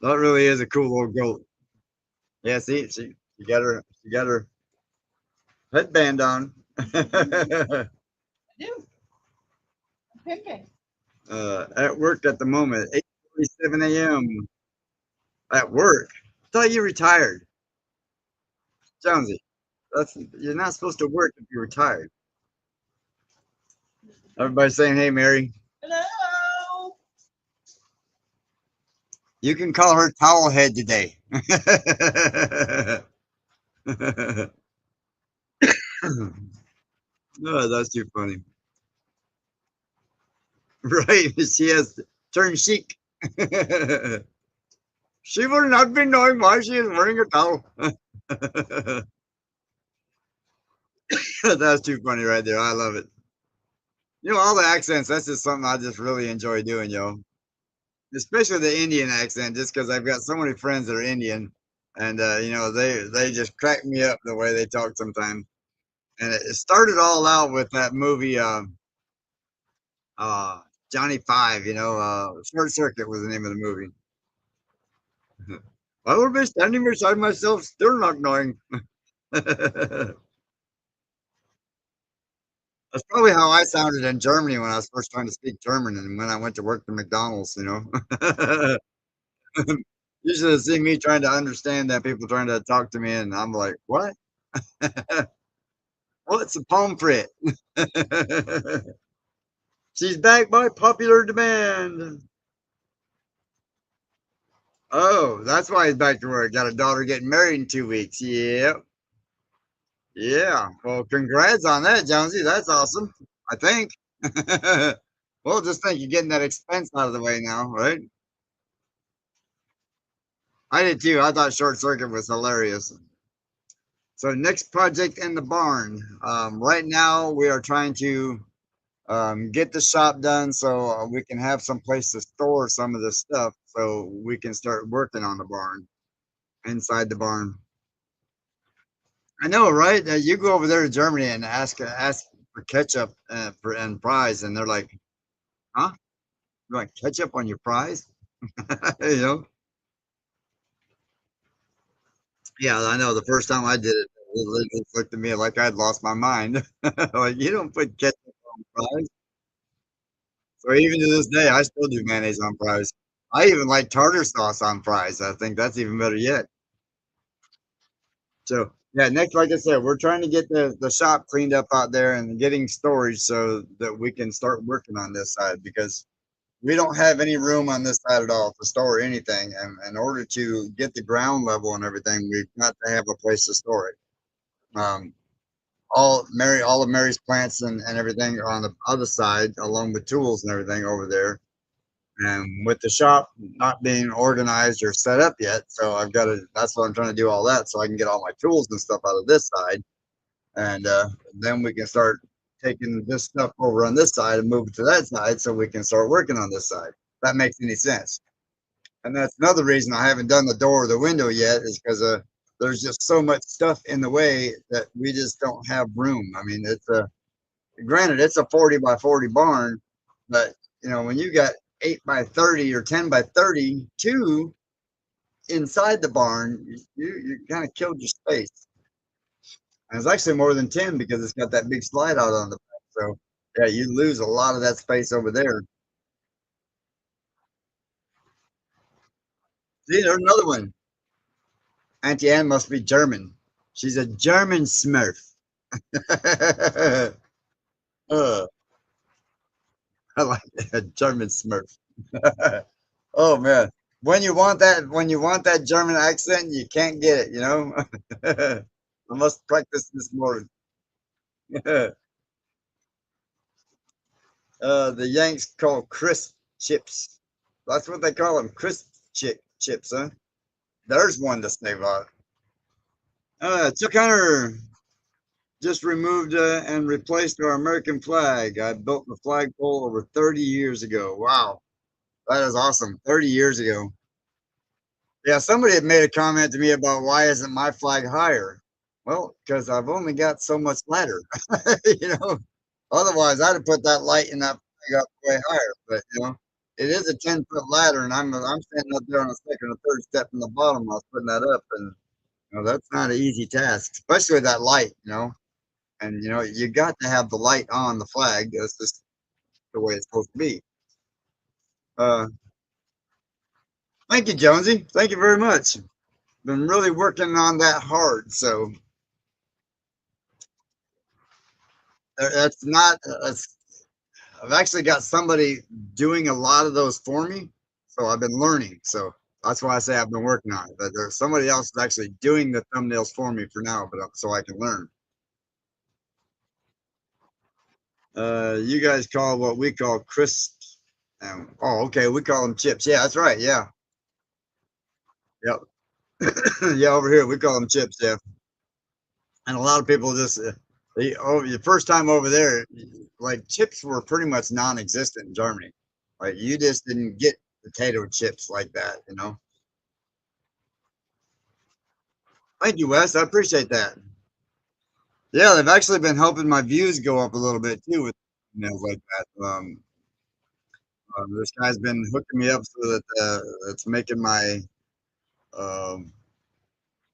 That really is a cool little goat. Yeah, see, she got her headband on. At work at the moment, 8:47 a.m. At work. I thought you retired, Jonesy. That's you're not supposed to work if you're retired. Everybody's saying, "Hey, Mary." Hello. You can call her Towelhead today. Oh, that's too funny. Right? She has turned chic. She will not be knowing why she is wearing a towel. That's too funny right there. I love it. All the accents, that's just something I just really enjoy doing, yo. Especially the Indian accent, just because I've got so many friends that are Indian. And, they just crack me up the way they talk sometimes. And it started all out with that movie, uh, Johnny Five, Short Circuit was the name of the movie. I will be standing beside myself, still not knowing. That's probably how I sounded in Germany when I was first trying to speak German and when I went to work for McDonald's. You should have seen me trying to understand that people trying to talk to me, and I'm like, what? What's a pomfret? She's back by popular demand. Oh, that's why he's back to work. Got a daughter getting married in 2 weeks. Yep. Yeah. Well, congrats on that, Jonesy. That's awesome. I think. Well, just think you're getting that expense out of the way now, right? I did too. I thought Short Circuit was hilarious. So, next project in the barn. Right now, we are trying to get the shop done so we can have some place to store some of this stuff so we can start working on the barn inside the barn. I know, right? You go over there to Germany and ask for ketchup and fries, and they're like, "Huh? You want ketchup on your fries?" you know? Yeah, I know. The first time I did it, they just looked at me like I'd lost my mind. Like, you don't put ketchup on fries. So even to this day, I still do mayonnaise on fries. I even like tartar sauce on fries. I think that's even better yet. So yeah, next, like I said, we're trying to get the shop cleaned up out there and getting storage so that we can start working on this side because we don't have any room on this side at all to store anything. And in order to get the ground level and everything, we've got to have a place to store it. Um, all of Mary's plants and everything are on the other side, along with tools and everything over there. And with the shop not being organized or set up yet, so I've got to. That's why I'm trying to do all that, so I can get all my tools and stuff out of this side, and then we can start. taking this stuff over on this side and move it to that side so we can start working on this side. If that makes any sense. And that's another reason I haven't done the door or the window yet is because there's just so much stuff in the way that we just don't have room. I mean, it's a granted it's a 40 by 40 barn, but you know when you got 8 by 30 or 10 by 32 inside the barn, you kind of killed your space. And it's actually more than 10 because it's got that big slide out on the back. So yeah, you lose a lot of that space over there. See, there's another one. Auntie Anne must be German. She's a German Smurf. uh, I like that German Smurf. Oh man, when you want that German accent, you can't get it. You know, I must practice this more. The Yanks call crisp chips. That's what they call them, crisp chips, huh? There's one to save on. Chuck Hunter just removed and replaced our American flag. I built the flagpole over 30 years ago. Wow, that is awesome. 30 years ago. Yeah, somebody had made a comment to me about why isn't my flag higher? Well, because I've only got so much ladder. you know, otherwise I'd have put that light in that flag up way higher. But you know, it is a 10-foot ladder, and I'm standing up there on a second or third step from the bottom. I was putting that up, and you know, that's not an easy task, especially with that light. You know, and you know you got to have the light on the flag. That's just the way it's supposed to be. Uh, Thank you, Jonesy. Thank you very much. Been really working on that hard, so that's not. I've actually got somebody doing a lot of those for me, so I've been learning. So that's why I say I've been working on it. But there's somebody else that's actually doing the thumbnails for me for now, but so I can learn. You guys call what we call crisps. Oh, okay, we call them chips. Yeah, that's right. Yeah, yep. Yeah, over here we call them chips. Yeah, and a lot of people just the first time over there, like chips were pretty much non-existent in Germany. Like you just didn't get potato chips like that, you know. Thank you, Wes. I appreciate that. Yeah, they've actually been helping my views go up a little bit too with emails like that. This guy's been hooking me up so that it's making my um,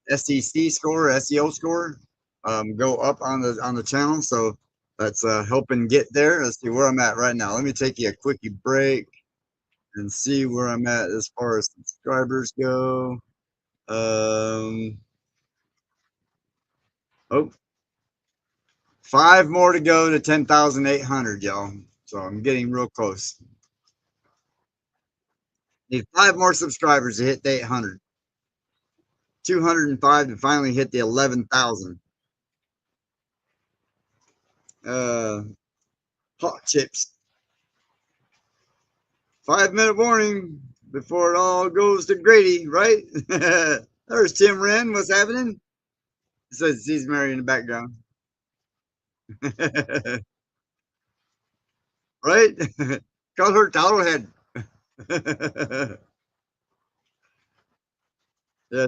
SEC score, SEO score, go up on the channel. So that's helping get there. Let's see where I'm at right now. Let me take you a quickie break and see where I'm at as far as subscribers go. Oh, 5 more to go to 10,800, y'all. So I'm getting real close. Need 5 more subscribers to hit the 800. 205 to finally hit the 11,000. Uh, Hot chips. 5-minute warning before it all goes to Grady, right? There's Tim Wren. What's happening? It says he's Mary in the background. Right? Call her Towelhead. Yeah,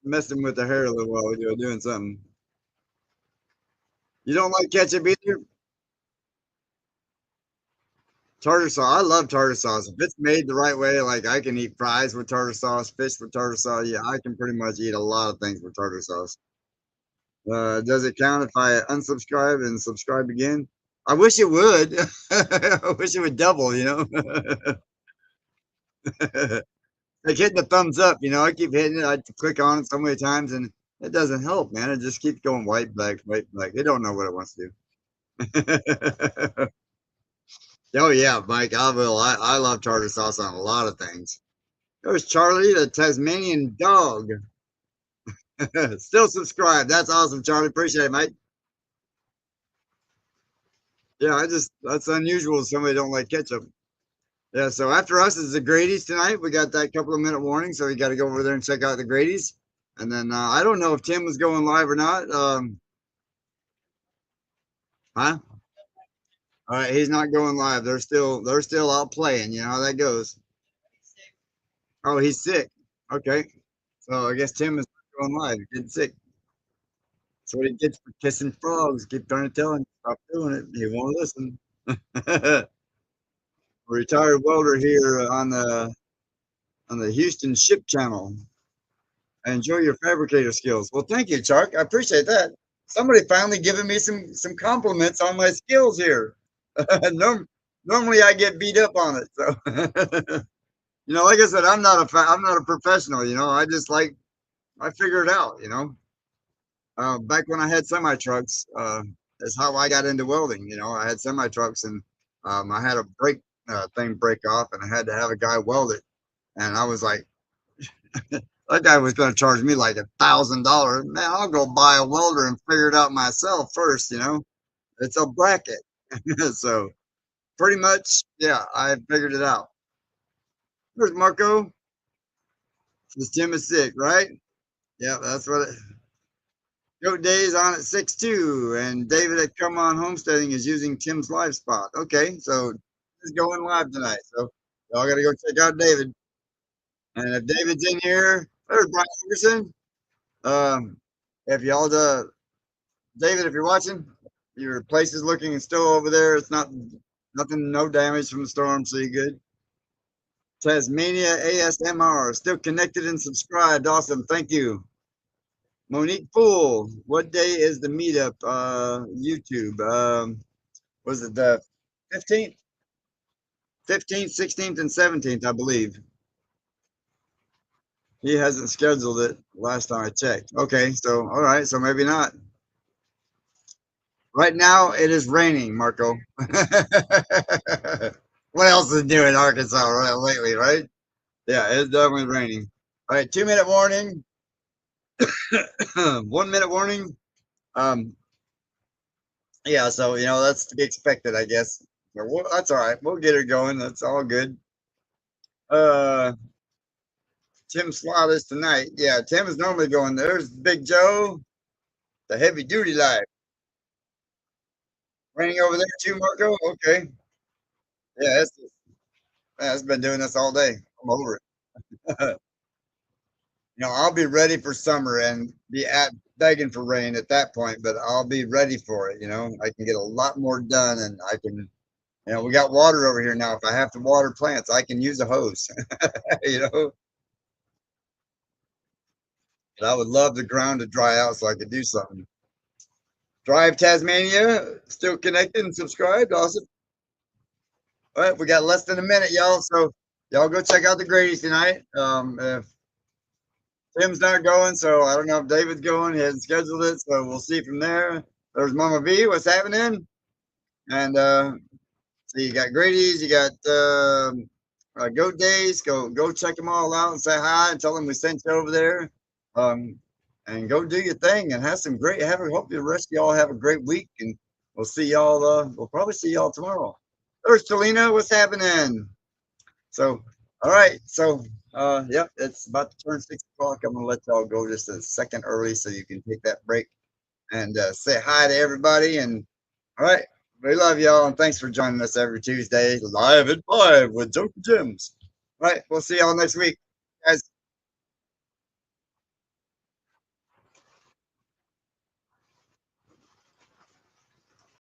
messing with the hair a little while ago, doing something. You don't like ketchup either? Tartar sauce. I love tartar sauce. If it's made the right way, like I can eat fries with tartar sauce, fish with tartar sauce. Yeah, I can pretty much eat a lot of things with tartar sauce. Does it count if I unsubscribe and subscribe again? I wish it would. I wish it would double, you know. Like hitting the thumbs up, you know. I keep hitting it. I click on it so many times and it doesn't help, man. It just keeps going white, black, white, black. It don't know what it wants to do. Oh yeah, Mike, I will. I love tartar sauce on a lot of things. There's Charlie, the Tasmanian dog. Still subscribed. That's awesome, Charlie. Appreciate it, mate. Yeah, that's unusual. Somebody don't like ketchup. Yeah, so after us is the Grady's tonight. We got that couple of minute warning, so you got to go over there and check out the Grady's. And then I don't know if Tim was going live or not. Huh? All right, he's not going live. They're still out playing. You know how that goes. Oh, he's sick. Okay, so I guess Tim is not going live. He's getting sick. That's what he gets for kissing frogs. Keep trying to tell him stop doing it. He won't listen. Retired welder here on the Houston Ship Channel. Enjoy your fabricator skills. Well, thank you, Chark. I appreciate that. Somebody finally giving me some compliments on my skills here. Normally I get beat up on it. So, like I said, I'm not a professional. I just I figure it out. Back when I had semi trucks, that's how I got into welding. I had semi trucks and I had a brake thing break off, and I had to have a guy weld it, and I was like, that guy was going to charge me like $1,000. Man, I'll go buy a welder and figure it out myself first. It's a bracket. So pretty much, yeah, I figured it out. There's Marco. This Jim is sick, right? Yeah, that's what it. Goat Days on at 6-2, and David at Come On Homesteading is using Tim's live spot. Okay, so he's going live tonight. So y'all got to go check out David. And if David's in here, there's Brian Anderson. If y'all David, if you're watching, your place is looking still over there. It's not nothing, no damage from the storm, so you're good. Tasmania ASMR, still connected and subscribed. Awesome, thank you. Monique Fool, what day is the meetup? YouTube. Was it the 15th? 15th, 16th, and 17th, I believe. He hasn't scheduled it last time I checked. Okay, so all right, so maybe not. Right now it is raining, Marco. What else is new in Arkansas lately, right? Yeah, it's definitely raining. All right, 2-minute warning. 1-minute warning. Um, yeah, so that's to be expected, I guess. That's all right. We'll get her going. That's all good. Uh, Tim Slot is tonight. Yeah, Tim is normally going. There's Big Joe, the heavy duty life. Raining over there too, Marco. Okay. Yeah, it's been doing this all day. I'm over it. I'll be ready for summer and be begging for rain at that point, but I'll be ready for it. I can get a lot more done, and I can. We got water over here now. If I have to water plants, I can use a hose. you know, but I would love the ground to dry out so I could do something. Drive Tasmania, still connected and subscribed. Awesome. All right, we got less than a minute, y'all. So y'all go check out the Grady's tonight. If Tim's not going, so I don't know if David's going. He hasn't scheduled it, so we'll see from there. There's Mama V. What's happening? And so you got Grady's, you got Goat Days. Go check them all out and say hi and tell them we sent you over there. Um, and go do your thing and have some great. Hope the rest of y'all have a great week, and we'll see y'all. We'll probably see y'all tomorrow. There's Talina. What's happening? So, all right. So, yep, it's about to turn 6 o'clock. I'm gonna let y'all go just a second early so you can take that break and say hi to everybody. And all right, we love y'all, and thanks for joining us every Tuesday live at 5 with Joke Gems. All right, we'll see y'all next week, guys.